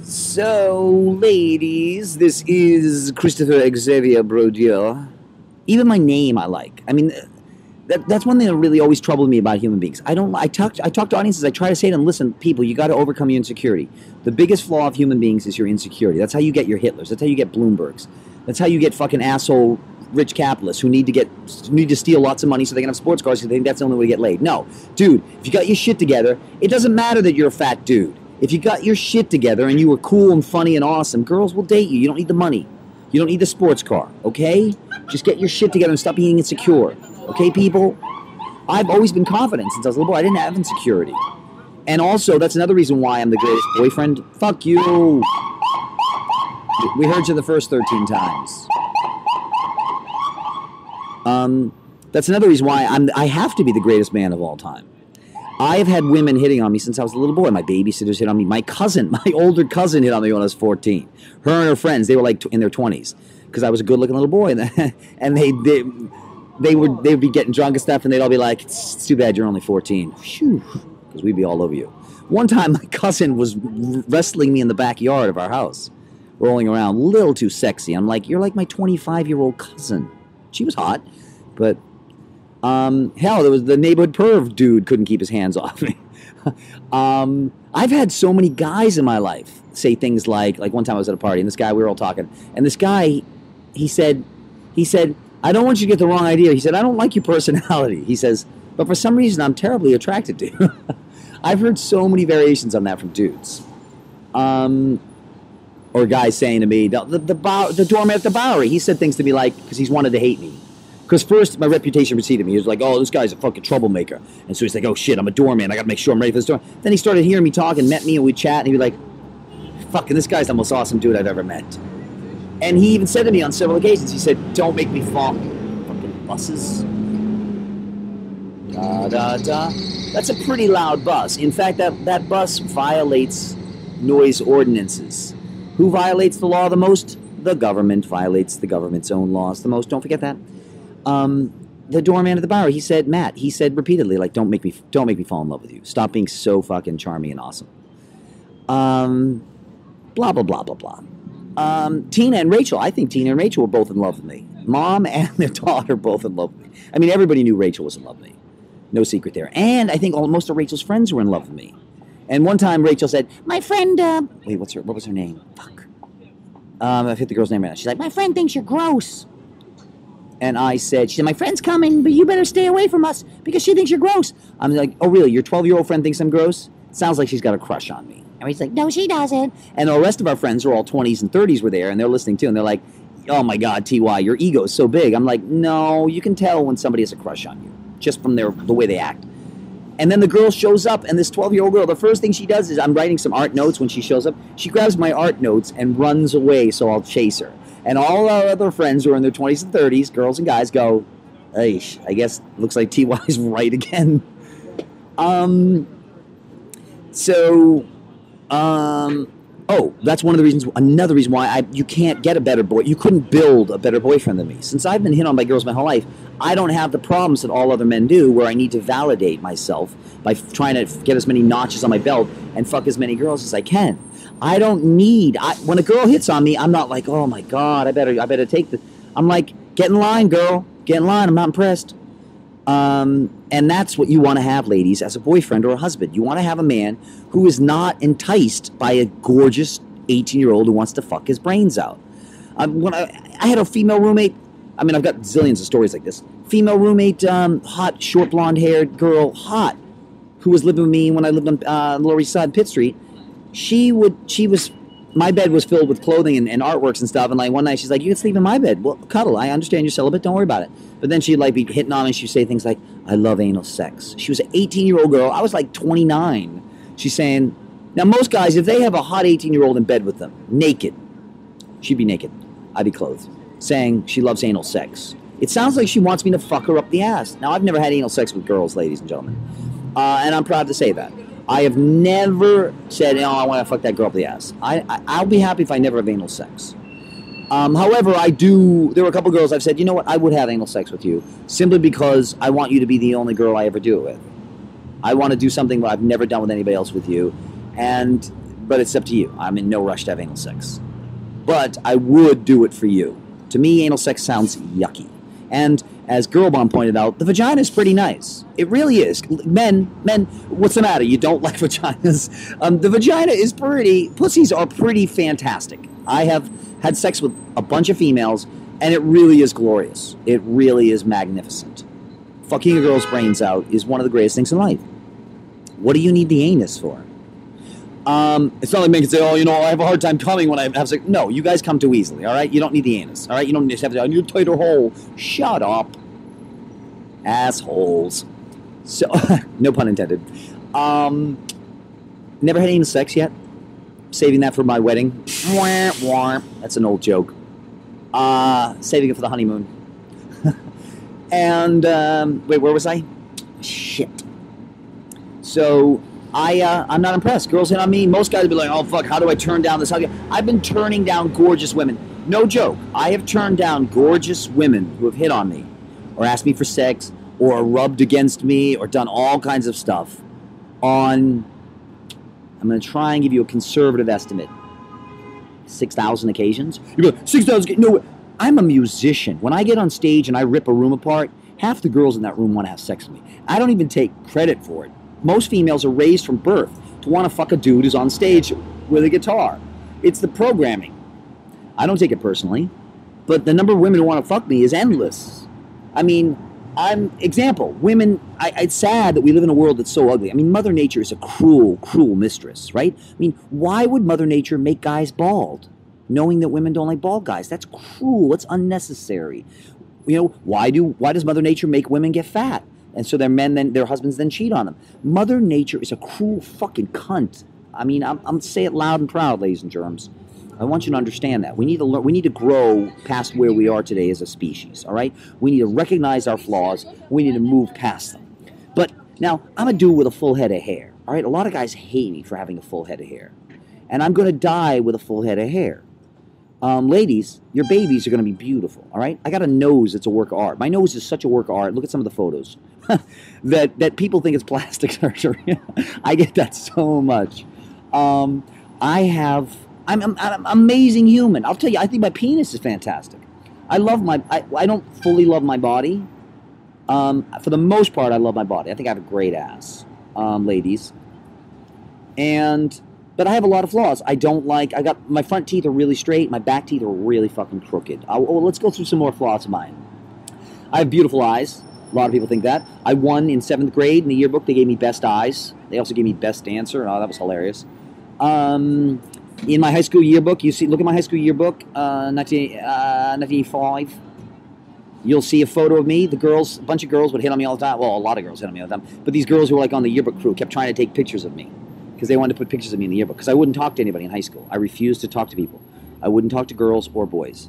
So, ladies, this is Christopher Xavier Brodieu. Even my name I like. I mean, that's one thing that really always troubled me about human beings. I talk to audiences, I try to say to them, listen, people, you got to overcome your insecurity. The biggest flaw of human beings is your insecurity. That's how you get your Hitlers. That's how you get Bloombergs. That's how you get fucking asshole rich capitalists who need to steal lots of money so they can have sports cars because they think that's the only way to get laid. No. Dude, if you got your shit together, it doesn't matter that you're a fat dude. If you got your shit together and you were cool and funny and awesome, girls will date you. You don't need the money. You don't need the sports car, okay? Just get your shit together and stop being insecure. Okay, people? I've always been confident since I was a little boy. I didn't have insecurity. And also, that's another reason why I'm the greatest boyfriend. Fuck you. We heard you the first 13 times. That's another reason why I have to be the greatest man of all time. I've had women hitting on me since I was a little boy. My babysitters hit on me. My cousin, my older cousin hit on me when I was 14. Her and her friends, they were like in their 20s because I was a good-looking little boy. And they would be getting drunk and stuff, and they'd all be like, it's too bad you're only 14. Phew, because we'd be all over you. One time, my cousin was wrestling me in the backyard of our house, rolling around, a little too sexy. I'm like, you're like my 25-year-old cousin. She was hot, but... hell, there was the neighborhood perv dude couldn't keep his hands off me. I've had so many guys in my life say things like one time I was at a party and this guy, we were all talking, and this guy, he said, I don't want you to get the wrong idea. He said, I don't like your personality. He says, but for some reason I'm terribly attracted to you. I've heard so many variations on that from dudes. Or guys saying to me, the doorman at the Bowery, he said things to me like, because he's wanted to hate me. Because first, my reputation preceded me. He was like, oh, this guy's a fucking troublemaker. And so he's like, oh, shit, I'm a doorman. I got to make sure I'm ready for this door. Then he started hearing me talk and met me, and we'd chat, and he'd be like, fucking, this guy's the most awesome dude I've ever met. And he even said to me on several occasions, he said, don't make me fall. Fucking buses. Da-da-da. That's a pretty loud bus. In fact, that bus violates noise ordinances. Who violates the law the most? The government violates the government's own laws the most. Don't forget that. The doorman at the Bowery, he said, Matt, he said repeatedly, like, don't make me fall in love with you. Stop being so fucking charming and awesome. Blah, blah, blah, blah, blah. Tina and Rachel, I think Tina and Rachel were both in love with me. Mom and their daughter both in love with me. I mean, everybody knew Rachel was in love with me. No secret there. And I think most of Rachel's friends were in love with me. And one time Rachel said, my friend, wait, what was her name? Fuck. I forget the girl's name right now. She's like, my friend thinks you're gross. And she said, my friend's coming, but you better stay away from us because she thinks you're gross. I'm like, oh, really? Your 12-year-old friend thinks I'm gross? Sounds like she's got a crush on me. And he's like, no, she doesn't. And the rest of our friends who are all 20s and 30s were there, and they're listening too, and they're like, oh, my God, T.Y., your ego is so big. I'm like, no, you can tell when somebody has a crush on you just from the way they act. And then the girl shows up, and this 12-year-old girl, the first thing she does is I'm writing some art notes when she shows up. She grabs my art notes and runs away so I'll chase her. And all our other friends who are in their 20s and 30s, girls and guys, go, Aish, I guess looks like T.Y.'s right again. That's one of the reasons, another reason why you can't get a better boy. You couldn't build a better boyfriend than me. Since I've been hit on by girls my whole life, I don't have the problems that all other men do where I need to validate myself by trying to get as many notches on my belt and fuck as many girls as I can. I don't need, when a girl hits on me, I'm not like, oh my God, I better take the, I'm like, get in line, girl, get in line, I'm not impressed. And that's what you want to have, ladies, as a boyfriend or a husband. You want to have a man who is not enticed by a gorgeous 18-year-old who wants to fuck his brains out. When I had a female roommate, I mean, I've got zillions of stories like this. Female roommate, hot, short, blonde-haired girl, hot, who was living with me when I lived on Lower East Side, Pitt Street. My bed was filled with clothing and artworks and stuff, and like one night she's like, you can sleep in my bed. Well, cuddle, I understand you're celibate, don't worry about it. But then she'd like be hitting on me, and she'd say things like, I love anal sex. She was an 18-year-old girl, I was like 29. She's saying, now most guys, if they have a hot 18-year-old in bed with them, naked, she'd be naked, I'd be clothed, saying she loves anal sex. It sounds like she wants me to fuck her up the ass. Now, I've never had anal sex with girls, ladies and gentlemen, and I'm proud to say that. I have never said, oh, I want to fuck that girl up the ass. I'll be happy if I never have anal sex. However, there were a couple girls I've said, you know what, I would have anal sex with you, simply because I want you to be the only girl I ever do it with. I want to do something that I've never done with anybody else with you. And But it's up to you. I'm in no rush to have anal sex. But I would do it for you. To me, anal sex sounds yucky. And as Girl Bomb pointed out, the vagina is pretty nice. It really is. Men, what's the matter? You don't like vaginas? The vagina is pretty. Pussies are pretty fantastic. I have had sex with a bunch of females, and it really is glorious. It really is magnificent. Fucking a girl's brains out is one of the greatest things in life. What do you need the anus for? It's not like men can say, oh, you know, I have a hard time coming when I have sex. No, you guys come too easily, all right? You don't need the anus, all right? You don't just have to, I need a tighter hole. Shut up. Assholes. So, no pun intended. Never had anal sex yet. Saving that for my wedding. That's an old joke. Saving it for the honeymoon. And, wait, where was I? Shit. So, I'm not impressed. Girls hit on me. Most guys will be like, oh, fuck, how do I turn down this? I've been turning down gorgeous women. No joke. I have turned down gorgeous women who have hit on me or asked me for sex or rubbed against me or done all kinds of stuff on, I'm going to try and give you a conservative estimate, 6,000 occasions. You're like, 6,000? No, I'm a musician. When I get on stage and I rip a room apart, half the girls in that room want to have sex with me. I don't even take credit for it. Most females are raised from birth to want to fuck a dude who's on stage with a guitar. It's the programming. I don't take it personally, but the number of women who want to fuck me is endless. I mean, example, women, it's sad that we live in a world that's so ugly. I mean, Mother Nature is a cruel, cruel mistress, right? I mean, why would Mother Nature make guys bald, knowing that women don't like bald guys? That's cruel. It's unnecessary. You know, why does Mother Nature make women get fat? And so their husbands then cheat on them. Mother Nature is a cruel fucking cunt. I mean, I'm say it loud and proud, ladies and germs. I want you to understand that. We need to learn, we need to grow past where we are today as a species, all right? We need to recognize our flaws. We need to move past them. But now, I'm a dude with a full head of hair, all right? A lot of guys hate me for having a full head of hair. And I'm going to die with a full head of hair. Ladies, your babies are going to be beautiful, all right? I got a nose that's a work of art. My nose is such a work of art. Look at some of the photos. that people think it's plastic surgery. I get that so much. I'm an amazing human. I'll tell you, I think my penis is fantastic. I don't fully love my body. For the most part, I love my body. I think I have a great ass, ladies. But I have a lot of flaws. My front teeth are really straight. My back teeth are really fucking crooked. Let's go through some more flaws of mine. I have beautiful eyes. A lot of people think that. I won in 7th grade in the yearbook. They gave me best eyes. They also gave me best dancer. Oh, that was hilarious. In my high school yearbook, look at my high school yearbook, 1985. You'll see a photo of me. A bunch of girls would hit on me all the time. Well, a lot of girls hit on me all the time. But these girls who were like on the yearbook crew kept trying to take pictures of me because they wanted to put pictures of me in the yearbook. Because I wouldn't talk to anybody in high school. I refused to talk to people. I wouldn't talk to girls or boys.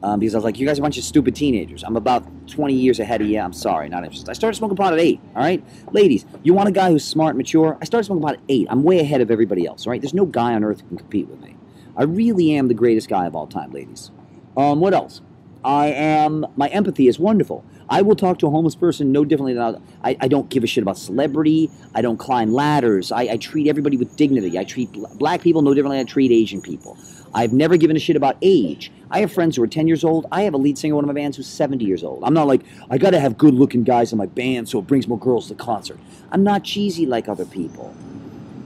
Because I was like, you guys are a bunch of stupid teenagers. I'm about 20 years ahead of you. I'm sorry, not interested. I started smoking pot at 8, all right? Ladies, you want a guy who's smart and mature? I started smoking pot at 8. I'm way ahead of everybody else, all right? There's no guy on earth who can compete with me. I really am the greatest guy of all time, ladies. What else? My empathy is wonderful. I will talk to a homeless person no differently than I don't give a shit about celebrity. I don't climb ladders. I treat everybody with dignity. I treat black people no differently than I treat Asian people. I've never given a shit about age. I have friends who are 10 years old. I have a lead singer in one of my bands who's 70 years old. I'm not like, I got to have good-looking guys in my band so it brings more girls to the concert. I'm not cheesy like other people.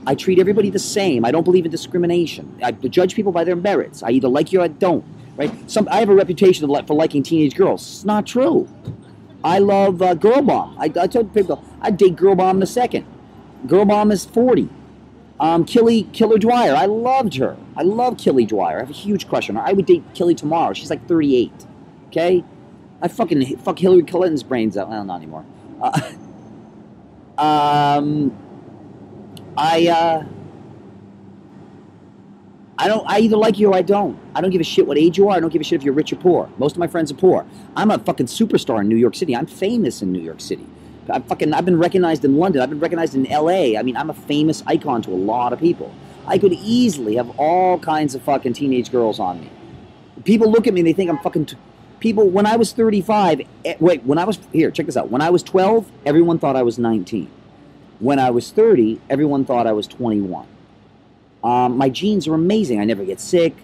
I treat everybody the same. I don't believe in discrimination. I judge people by their merits. I either like you or I don't. Right? I have a reputation for liking teenage girls. It's not true. I love Girl Bomb. I told people I'd date Girl Bomb in a second. Girl Bomb is 40. Killer Dwyer. I loved her. I love Killy Dwyer. I have a huge crush on her. I would date Killy tomorrow. She's like 38. Okay? I fuck Hillary Clinton's brains out. Well, not anymore. I either like you or I don't. I don't give a shit what age you are. I don't give a shit if you're rich or poor. Most of my friends are poor. I'm a fucking superstar in New York City. I'm famous in New York City. I've been recognized in London. I've been recognized in LA. I mean, I'm a famous icon to a lot of people. I could easily have all kinds of fucking teenage girls on me. People look at me and they think I'm fucking... when I was 35... Here, check this out. When I was 12, everyone thought I was 19. When I was 30, everyone thought I was 21. My genes are amazing. I never get sick.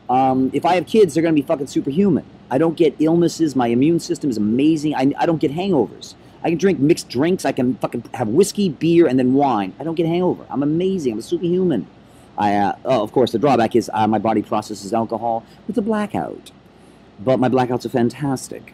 If I have kids, they're going to be fucking superhuman. I don't get illnesses. My immune system is amazing. I don't get hangovers. I can drink mixed drinks. I can fucking have whiskey, beer, and then wine. I don't get a hangover. I'm amazing. I'm a superhuman. Of course, the drawback is my body processes alcohol with a blackout. But my blackouts are fantastic.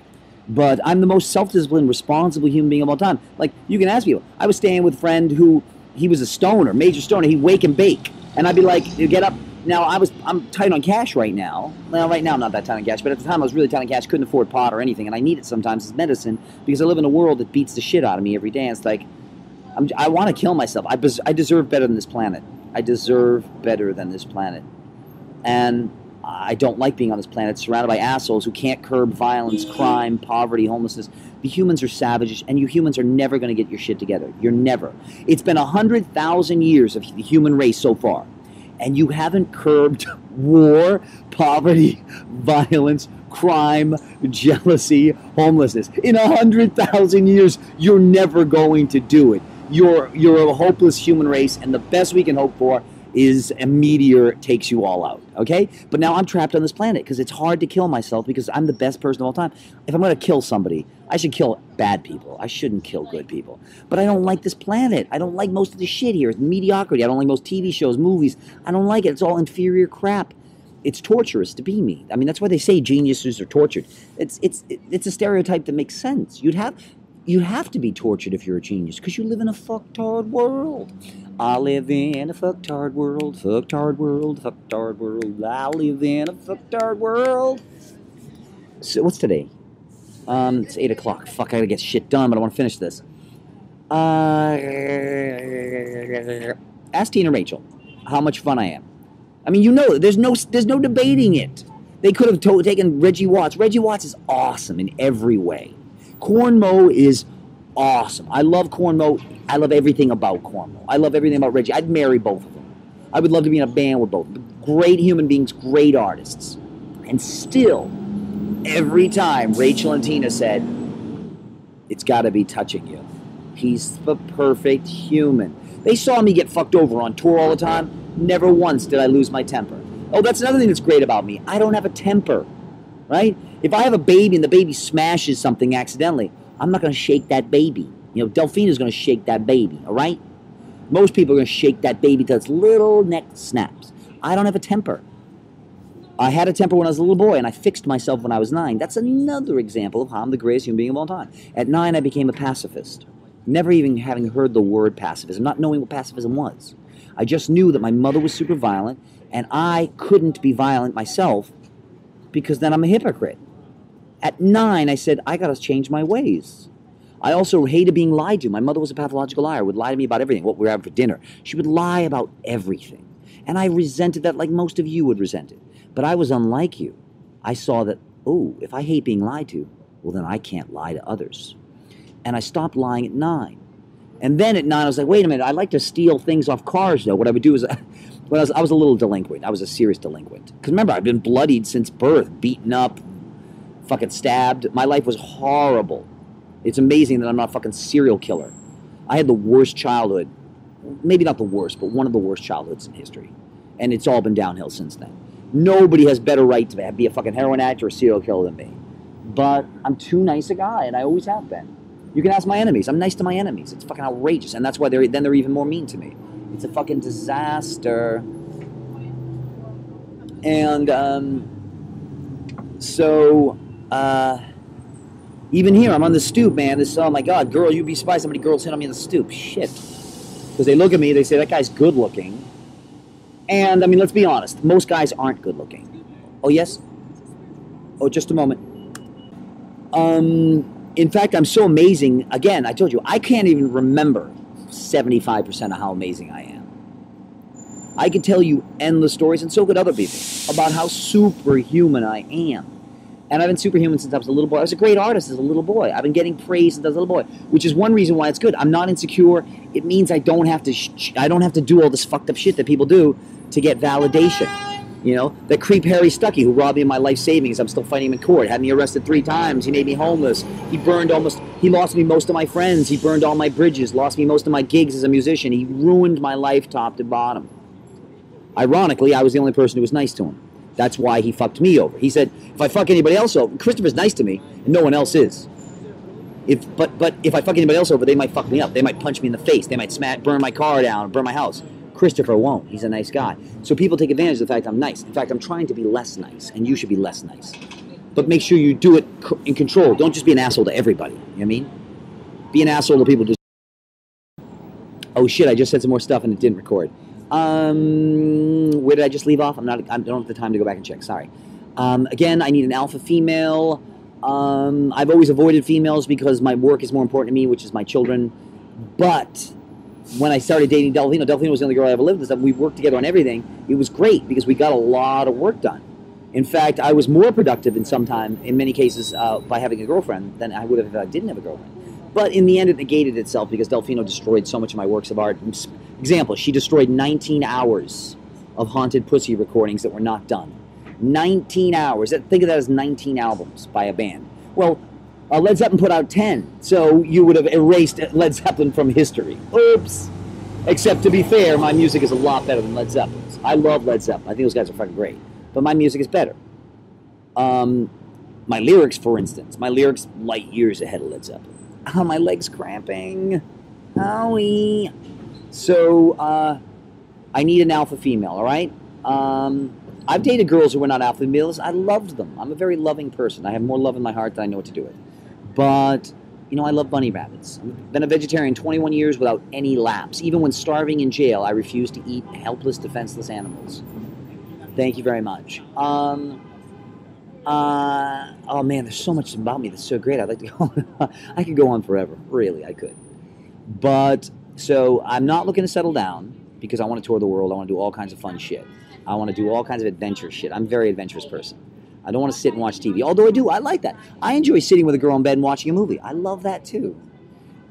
But I'm the most self-disciplined, responsible human being of all time. Like, you can ask people. I was staying with a friend who, he was a stoner, major stoner. He'd wake and bake. And I'd be like, you get up. Now, I'm tight on cash right now. Well, right now I'm not that tight on cash, but at the time I was really tight on cash, couldn't afford pot or anything, and I need it sometimes as medicine because I live in a world that beats the shit out of me every day. And it's like, I want to kill myself. I deserve better than this planet. I deserve better than this planet. And I don't like being on this planet surrounded by assholes who can't curb violence, crime, poverty, homelessness. The humans are savages, and you humans are never going to get your shit together. You're never. It's been 100,000 years of the human race so far. And you haven't curbed war, poverty, violence, crime, jealousy, homelessness. In 100,000 years, you're never going to do it. You're a hopeless human race, and the best we can hope for is a meteor takes you all out, okay? But now I'm trapped on this planet because it's hard to kill myself because I'm the best person of all time. If I'm going to kill somebody, I should kill bad people. I shouldn't kill good people. But I don't like this planet. I don't like most of the shit here. It's mediocrity. I don't like most TV shows, movies. I don't like it. It's all inferior crap. It's torturous to be me. I mean, that's why they say geniuses are tortured. It's a stereotype that makes sense. You have to be tortured if you're a genius because you live in a fucktard world. I live in a fucktard world, fucktard world, fucktard world. I live in a fucktard world. So what's today? It's 8 o'clock. Fuck, I gotta get shit done, but I want to finish this. Ask Tina and Rachel how much fun I am. I mean, you know, there's no debating it. They could have taken Reggie Watts. Reggie Watts is awesome in every way. Cornmo is awesome. I love Cornmo. I love everything about Cornmo. I love everything about Reggie. I'd marry both of them. I would love to be in a band with both of them. Great human beings, great artists. And still, every time Rachel and Tina said, it's got to be touching you. He's the perfect human. They saw me get fucked over on tour all the time. Never once did I lose my temper. Oh, that's another thing that's great about me. I don't have a temper, right? If I have a baby and the baby smashes something accidentally, I'm not going to shake that baby. You know, Delphina's going to shake that baby, all right? Most people are going to shake that baby till its little neck snaps. I don't have a temper. I had a temper when I was a little boy, and I fixed myself when I was 9. That's another example of how I'm the greatest human being of all time. At 9, I became a pacifist. Never even having heard the word pacifism, not knowing what pacifism was. I just knew that my mother was super violent, and I couldn't be violent myself because then I'm a hypocrite. At 9, I said, I got to change my ways. I also hated being lied to. My mother was a pathological liar, would lie to me about everything, what we were having for dinner. She would lie about everything. And I resented that like most of you would resent it. But I was unlike you. I saw that, oh, if I hate being lied to, well, then I can't lie to others. And I stopped lying at 9. And then at 9, I was like, wait a minute, I like to steal things off cars, though. What I would do is, when I was a little delinquent. I was a serious delinquent. Because remember, I've been bloodied since birth, beaten up, fucking stabbed. My life was horrible. It's amazing that I'm not a fucking serial killer. I had the worst childhood. Maybe not the worst, but one of the worst childhoods in history. And it's all been downhill since then. Nobody has better right to be a fucking heroin addict or a serial killer than me. But I'm too nice a guy, and I always have been. You can ask my enemies. I'm nice to my enemies. It's fucking outrageous. And that's why they're even more mean to me. It's a fucking disaster. And even here, I'm on the stoop, man. Oh my God, girl, you'd be surprised how many girls hit on me on the stoop. Shit. Because they look at me, they say, that guy's good looking. And, I mean, let's be honest. Most guys aren't good looking. Oh, yes? Oh, just a moment. In fact, I'm so amazing. Again, I told you, I can't even remember 75% of how amazing I am. I could tell you endless stories, and so could other people, about how superhuman I am. And I've been superhuman since I was a little boy. I was a great artist as a little boy. I've been getting praise since I was a little boy, which is one reason why it's good. I'm not insecure. It means I don't have to do all this fucked up shit that people do to get validation. You know, that creep Harry Stuckey who robbed me of my life savings. I'm still fighting him in court. Had me arrested 3 times. He made me homeless. He lost me most of my friends. He burned all my bridges. Lost me most of my gigs as a musician. He ruined my life top to bottom. Ironically, I was the only person who was nice to him. That's why he fucked me over. He said, if I fuck anybody else over, Christopher's nice to me, and no one else is. But if I fuck anybody else over, they might fuck me up. They might punch me in the face. They might burn my car down, burn my house. Christopher won't. He's a nice guy. So people take advantage of the fact I'm nice. In fact, I'm trying to be less nice, and you should be less nice. But make sure you do it in control. Don't just be an asshole to everybody. You know what I mean? Be an asshole to people. Oh shit! I just said some more stuff and it didn't record. Where did I just leave off? I don't have the time to go back and check. Sorry. Again, I need an alpha female. I've always avoided females because my work is more important to me, which is my children. But when I started dating Delfino, Delfino was the only girl I ever lived with. We worked together on everything. It was great because we got a lot of work done. In fact, I was more productive in many cases, by having a girlfriend than I would have if I didn't have a girlfriend. But in the end, it negated itself because Delfino destroyed so much of my works of art. Example, she destroyed 19 hours of Haunted Pussy recordings that were not done. 19 hours. Think of that as 19 albums by a band. Well, Led Zeppelin put out 10, so you would have erased Led Zeppelin from history. Oops. Except, to be fair, my music is a lot better than Led Zeppelin's. I love Led Zeppelin. I think those guys are fucking great. But my music is better. My lyrics, for instance. My lyrics light years ahead of Led Zeppelin. Oh, my leg's cramping. Owie. So, I need an alpha female, all right? I've dated girls who were not alpha females. I loved them. I'm a very loving person. I have more love in my heart than I know what to do with. But, you know, I love bunny rabbits. I've been a vegetarian 21 years without any lapse. Even when starving in jail, I refused to eat helpless, defenseless animals. Thank you very much. Oh man, there's so much about me that's so great. I'd like to go on. I could go on forever. Really, I could. But, so, I'm not looking to settle down because I want to tour the world. I want to do all kinds of fun shit. I want to do all kinds of adventure shit. I'm a very adventurous person. I don't want to sit and watch TV. Although I do. I like that. I enjoy sitting with a girl in bed and watching a movie. I love that too.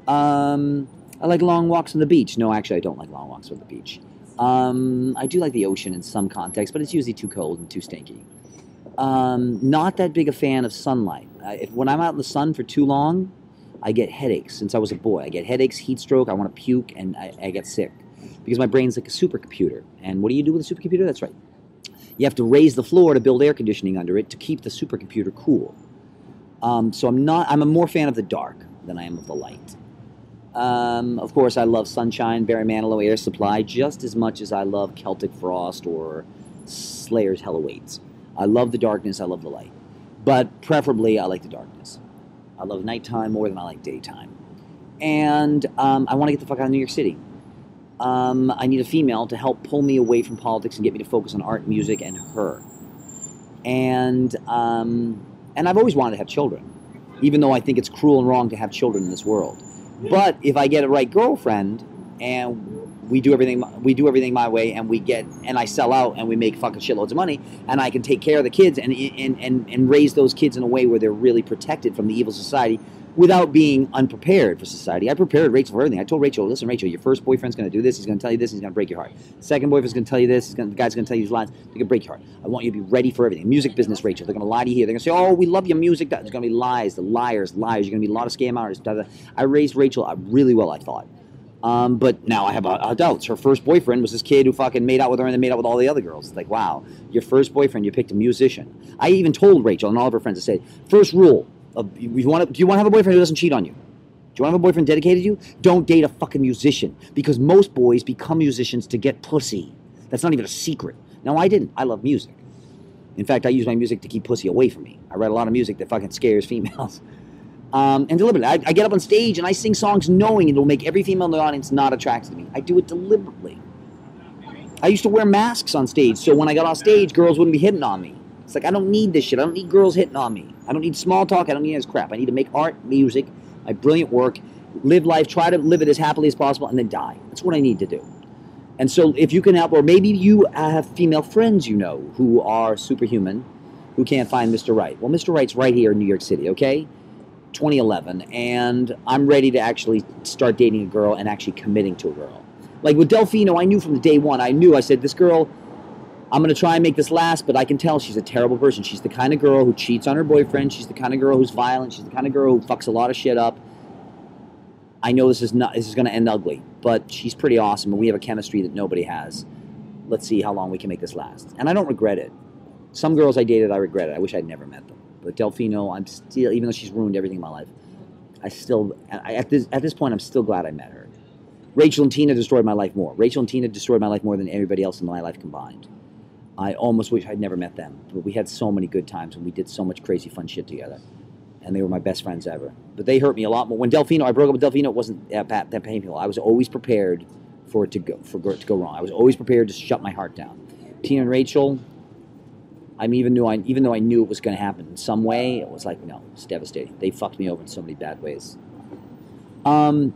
I like long walks on the beach. No, actually, I don't like long walks on the beach. I do like the ocean in some context, but it's usually too cold and too stinky. Not that big a fan of sunlight. When I'm out in the sun for too long, I get headaches. Since I was a boy, I get headaches, heat stroke, I want to puke, and I get sick. Because my brain's like a supercomputer. And what do you do with a supercomputer? That's right. You have to raise the floor to build air conditioning under it to keep the supercomputer cool. So I'm a more fan of the dark than I am of the light. Of course, I love Sunshine, Barry Manilow, Air Supply, just as much as I love Celtic Frost or Slayer's Hell Awaits. I love the darkness, I love the light. But preferably, I like the darkness. I love nighttime more than I like daytime. And I want to get the fuck out of New York City. I need a female to help pull me away from politics and get me to focus on art, music, and her. And I've always wanted to have children, even though I think it's cruel and wrong to have children in this world. But if I get a right girlfriend and we do everything my way, and I sell out and we make fucking shitloads of money, and I can take care of the kids and raise those kids in a way where they're really protected from the evil society, without being unprepared for society. I prepared Rachel for everything. I told Rachel, listen, Rachel, your first boyfriend's going to do this. He's going to tell you this. He's going to break your heart. Second boyfriend's going to tell you this. The guy's going to tell you these lines. They're going to break your heart. I want you to be ready for everything. Music business, Rachel. They're going to lie to you here. They're going to say, oh, we love your music. There's going to be lies. The liars. You're going to be a lot of scam artists. I raised Rachel really well, I thought. But now I have doubts. Her first boyfriend was this kid who fucking made out with her and then made out with all the other girls. It's like, wow, your first boyfriend, you picked a musician. I even told Rachel and all of her friends, I said, first rule, do you want to have a boyfriend who doesn't cheat on you? Do you want to have a boyfriend dedicated to you? Don't date a fucking musician. Because most boys become musicians to get pussy. That's not even a secret. No, I didn't. I love music. In fact, I use my music to keep pussy away from me. I write a lot of music that fucking scares females. And deliberately. I get up on stage and I sing songs knowing it'll make every female in the audience not attracted to me. I do it deliberately. I used to wear masks on stage, so when I got off stage, girls wouldn't be hitting on me. It's like, I don't need this shit. I don't need girls hitting on me. I don't need small talk. I don't need this crap. I need to make art, music, my brilliant work, live life, try to live it as happily as possible, and then die. That's what I need to do. And so if you can help, or maybe you have female friends you know who are superhuman, who can't find Mr. Right. Well, Mr. Right's right here in New York City, okay? 2011, and I'm ready to actually start dating a girl and actually committing to a girl. Like with Delfino, I knew from the day one, I said, this girl, I'm going to try and make this last, but I can tell she's a terrible person. She's the kind of girl who cheats on her boyfriend. She's the kind of girl who's violent. She's the kind of girl who fucks a lot of shit up. I know this is going to end ugly, but she's pretty awesome, and we have a chemistry that nobody has. let's see how long we can make this last. And I don't regret it. Some girls I dated, I regret it. I wish I'd never met them. But Delfino, I'm still, even though she's ruined everything in my life, at this point, I'm still glad I met her. Rachel and Tina destroyed my life more. Rachel and Tina destroyed my life more than everybody else in my life combined. I almost wish I'd never met them. But we had so many good times, and we did so much crazy fun shit together. And they were my best friends ever. But they hurt me a lot more. When I broke up with Delfino, it wasn't that painful. I was always prepared for it to go wrong. I was always prepared to shut my heart down. Tina and Rachel, even though I knew it was going to happen in some way, it was like, no, it's devastating. They fucked me over in so many bad ways. And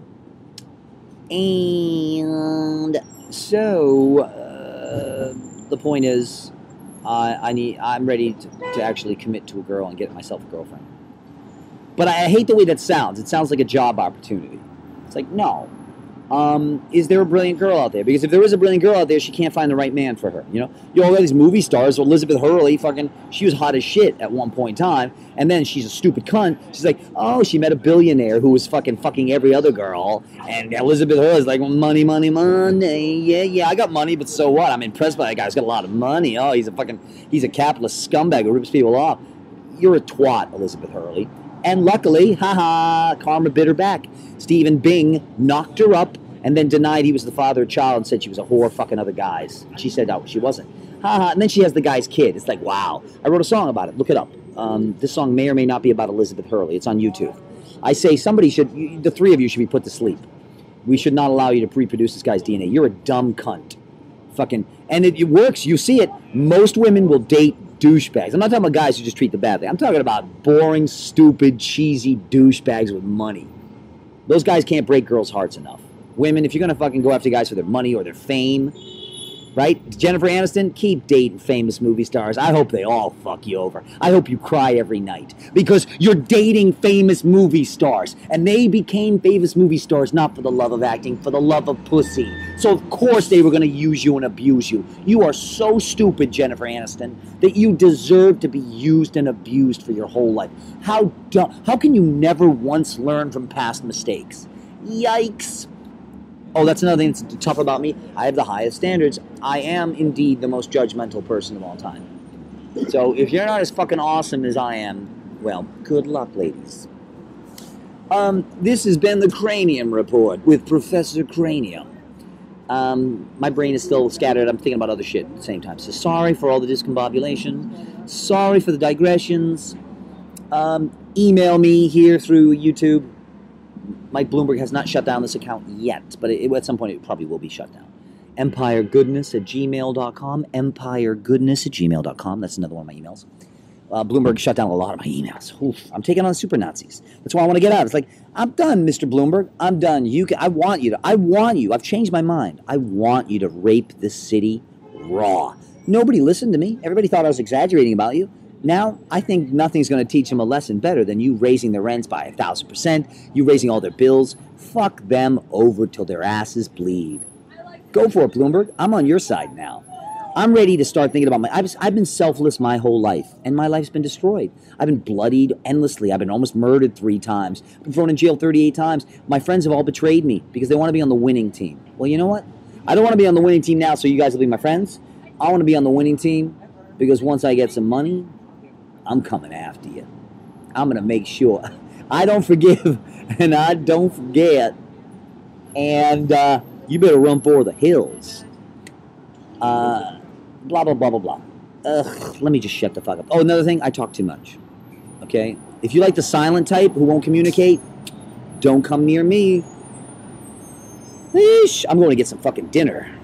so the point is, I'm ready to actually commit to a girl and get myself a girlfriend. But I hate the way that sounds. It sounds like a job opportunity. It's like, no. Is there a brilliant girl out there? Because if there is a brilliant girl out there, she can't find the right man for her. You know, all these movie stars. Elizabeth Hurley, she was hot as shit at one point in time, and then she's a stupid cunt. She's like, oh, she met a billionaire who was fucking every other girl, and Elizabeth Hurley's like, money, money, money. Yeah, I got money, but so what? I'm impressed by that guy. He's got a lot of money. Oh, he's a capitalist scumbag who rips people off. You're a twat, Elizabeth Hurley. And luckily, karma bit her back. Stephen Bing knocked her up and then denied he was the father of a child and said she was a whore fucking other guys. She said, no, she wasn't. And then she has the guy's kid. It's like, wow. I wrote a song about it. Look it up. This song may or may not be about Elizabeth Hurley. It's on YouTube. I say the three of you should be put to sleep. We should not allow you to reproduce this guy's DNA. You're a dumb cunt. And it works. You see it. Most women will date douchebags. I'm not talking about guys who just treat them badly. I'm talking about boring, stupid, cheesy douchebags with money. Those guys can't break girls' hearts enough. Women, if you're going to fucking go after guys for their money or their fame, right? Jennifer Aniston, keep dating famous movie stars. I hope they all fuck you over. I hope you cry every night because you're dating famous movie stars. And they became famous movie stars not for the love of acting, for the love of pussy. So of course they were going to use you and abuse you. You are so stupid, Jennifer Aniston, that you deserve to be used and abused for your whole life. How can you never once learn from past mistakes? Yikes. Oh, that's another thing that's tough about me. I have the highest standards. I am indeed the most judgmental person of all time. So if you're not as fucking awesome as I am, well, good luck, ladies. This has been the Cranium Report with Professor Cranium. My brain is still scattered. I'm thinking about other shit at the same time. So sorry for all the discombobulation. Sorry for the digressions. Email me here through YouTube. Mike Bloomberg has not shut down this account yet, but at some point it probably will be shut down. EmpireGoodness@gmail.com. EmpireGoodness@gmail.com. That's another one of my emails. Bloomberg shut down a lot of my emails. Oof, I'm taking on super Nazis. That's why I want to get out. It's like, I'm done, Mr. Bloomberg. I'm done. I want you. I've changed my mind. I want you to rape this city raw. Nobody listened to me. Everybody thought I was exaggerating about you. Now, I think nothing's going to teach them a lesson better than you raising their rents by 1,000%, you raising all their bills. Fuck them over till their asses bleed. Go for it, Bloomberg. I'm on your side now. I'm ready to start thinking about I've been selfless my whole life, and my life's been destroyed. I've been bloodied endlessly. I've been almost murdered 3 times. I've been thrown in jail 38 times. My friends have all betrayed me because they want to be on the winning team. Well, you know what? I don't want to be on the winning team now so you guys will be my friends. I want to be on the winning team because once I get some money, I'm coming after you. I'm going to make sure I don't forgive and I don't forget. And you better run for the hills. Blah, blah, blah, blah, blah. Let me just shut the fuck up. Oh, another thing, I talk too much. Okay? If you like the silent type who won't communicate, don't come near me. Eesh, I'm going to get some fucking dinner.